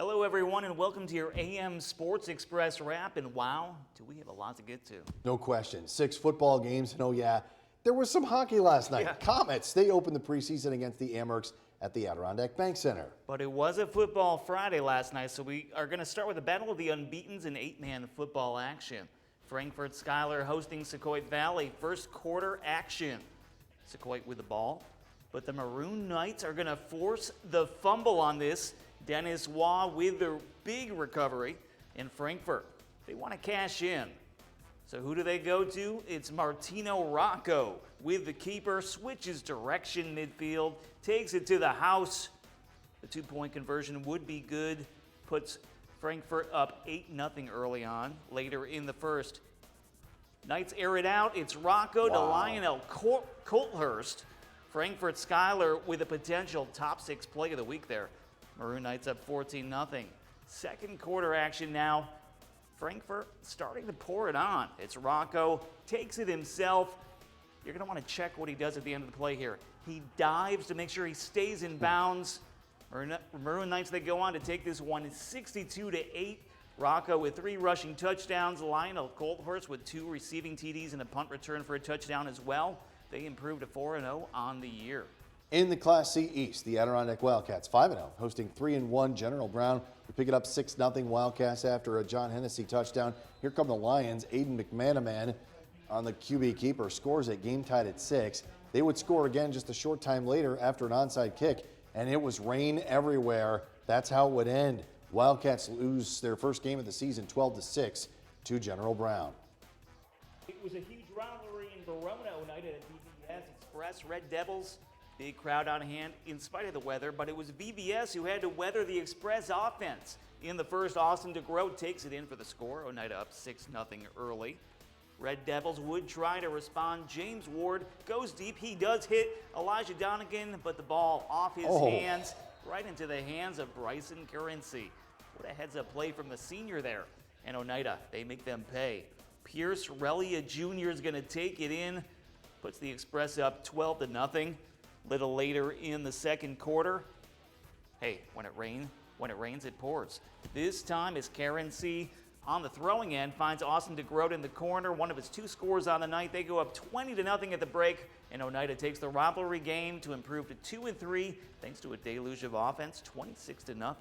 Hello, everyone, and welcome to your AM Sports Express wrap. And wow, do we have a lot to get to? No question. 6 football games, and oh yeah, there was some hockey last night. Yeah. Comets, they opened the preseason against the Amherst at the Adirondack Bank Center. But it was a football Friday last night, so we are going to start with the Battle of the Unbeatens in 8-man football action. Frankfort Schuyler hosting Secoit Valley. First quarter action. Secoit with the ball, but the Maroon Knights are going to force the fumble on this. Dennis Waugh with the big recovery, and Frankfort, they want to cash in. So who do they go to? It's Martino Rocco with the keeper, switches direction midfield, takes it to the house. The 2-point conversion would be good, puts Frankfort up 8-0 early on, later in the first. Knights air it out. It's Rocco to Lionel Colthurst. Frankfort Schuyler with a potential top 6 play of the week there. Maroon Knights up 14-0. Second quarter action now. Frankfort starting to pour it on. It's Rocco, takes it himself. You're going to want to check what he does at the end of the play here. He dives to make sure he stays in bounds. Maroon Knights, they go on to take this one 62-8. Rocco with 3 rushing touchdowns. Lionel Colthurst with 2 receiving TDs and a punt return for a touchdown as well. They improved to 4-0 on the year. In the Class C East, the Adirondack Wildcats 5-0, hosting 3-1 General Brown. We pick it up 6-0 Wildcats after a John Hennessy touchdown. Here come the Lions. Aiden McManaman on the QB keeper scores it, game tied at 6. They would score again just a short time later after an onside kick, and it was rain everywhere. That's how it would end. Wildcats lose their first game of the season 12-6 to General Brown. It was a huge rivalry in Verona United at VBS Express. Red Devils, big crowd on hand in spite of the weather, but it was VBS who had to weather the Express offense. In the first, Austin DeGroat takes it in for the score. Oneida up 6-0 early. Red Devils would try to respond. James Ward goes deep. He does hit Elijah Donegan, but the ball off his hands, right into the hands of Bryson Currency. What a heads-up play from the senior there. And Oneida, they make them pay. Pierce Relia Jr. is going to take it in, puts the Express up 12-0. Little later in the second quarter, hey, when it rains, it pours. This time is Currency on the throwing end, finds Austin DeGroat in the corner, one of his 2 scores on the night. They go up 20-0 at the break, and Oneida takes the rivalry game to improve to 2-3 thanks to a deluge of offense, 26-0.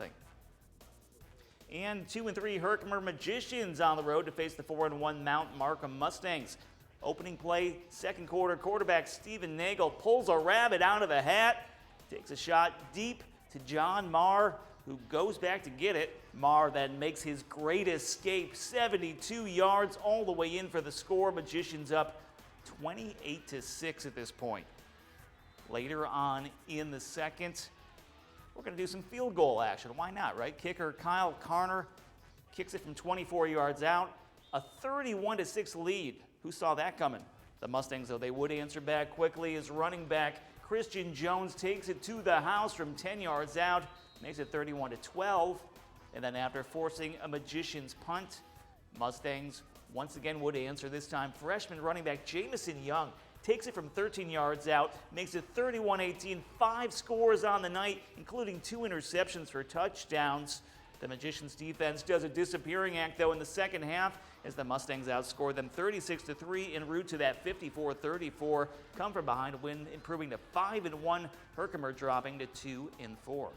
And 2-3 Herkimer Magicians on the road to face the 4-1 Mount Markham Mustangs. Opening play, second quarter, quarterback Stephen Nagel pulls a rabbit out of the hat, takes a shot deep to John Marr, who goes back to get it. Marr then makes his great escape, 72 yards all the way in for the score. Magicians up 28-6 at this point. Later on in the second, we're going to do some field goal action. Why not, right? Kicker Kyle Carner kicks it from 24 yards out. A 31-6 lead. Who saw that coming? The Mustangs, though, they would answer back quickly. As running back Christian Jones takes it to the house from 10 yards out, makes it 31-12. And then after forcing a Magician's punt, Mustangs once again would answer. This time, freshman running back Jamison Young takes it from 13 yards out, makes it 31-18. 5 scores on the night, including 2 interceptions for touchdowns. The Magicians' defense does a disappearing act, though, in the second half as the Mustangs outscored them 36-3 en route to that 54-34 come from behind win, improving to 5-1. Herkimer dropping to 2-4.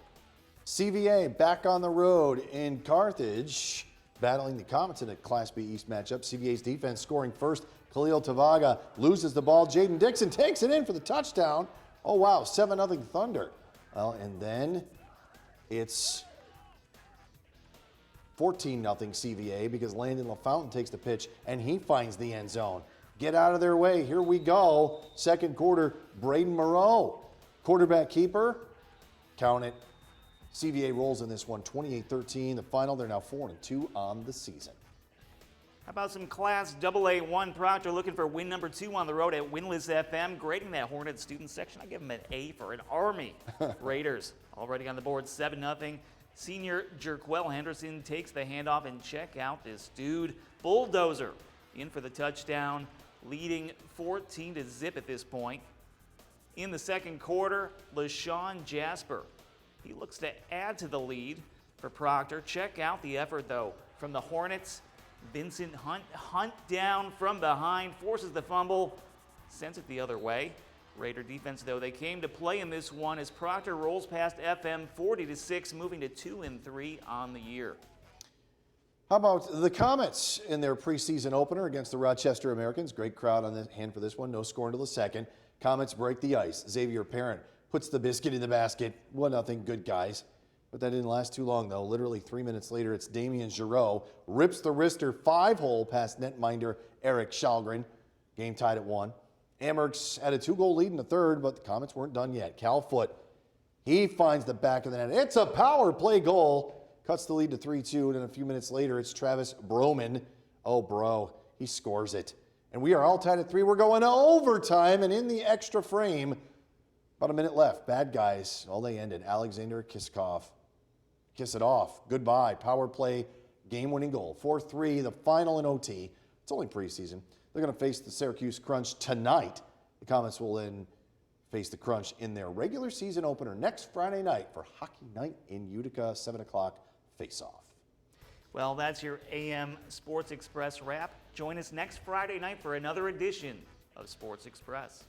CVA back on the road in Carthage, battling the Comets in a Class B East matchup. CVA's defense scoring first. Khalil Tavaga loses the ball. Jaden Dixon takes it in for the touchdown. Oh, wow, 7-0 Thunder. Well, and then it's 14-0 CVA because Landon LaFountain takes the pitch and he finds the end zone. Get out of their way. Here we go. Second quarter, Braden Moreau. Quarterback keeper. Count it. CVA rolls in this one 28-13. The final, they're now 4-2 on the season. How about some Class AA1? Proctor looking for win number 2 on the road at Winless FM. Grading that Hornet student section, I give them an A for an Army. Raiders already on the board, 7-0. Senior Jerquel Henderson takes the handoff, and check out this dude. Bulldozer in for the touchdown, leading 14-0 at this point. In the second quarter, LaShawn Jasper, he looks to add to the lead for Proctor. Check out the effort, though, from the Hornets. Vincent Hunt down from behind, forces the fumble, sends it the other way. Raider defense, though, they came to play in this one as Proctor rolls past FM 40-6, moving to 2-3 on the year. How about the Comets in their preseason opener against the Rochester Americans? Great crowd on the hand for this one. No score until the second. Comets break the ice. Xavier Parent puts the biscuit in the basket. 1-0, good guys. But that didn't last too long, though. Literally 3 minutes later, it's Damian Giroux. Rips the wrister 5-hole past netminder Eric Schalgren. Game tied at 1. Amherst had a 2-goal lead in the third, but the Comets weren't done yet. Cal Foote, he finds the back of the net. It's a power play goal. Cuts the lead to 3-2, and then a few minutes later, it's Travis Broman. Oh, bro, he scores it. And we are all tied at 3. We're going to overtime, and in the extra frame, about a minute left. Bad guys, all they ended. Alexander Kiskov. Kiss it off. Goodbye. Power play, game-winning goal. 4-3, the final in OT. It's only preseason. They're going to face the Syracuse Crunch tonight. The Comets will then face the Crunch in their regular season opener next Friday night for Hockey Night in Utica, 7 o'clock face-off. Well, that's your AM Sports Express wrap. Join us next Friday night for another edition of Sports Express.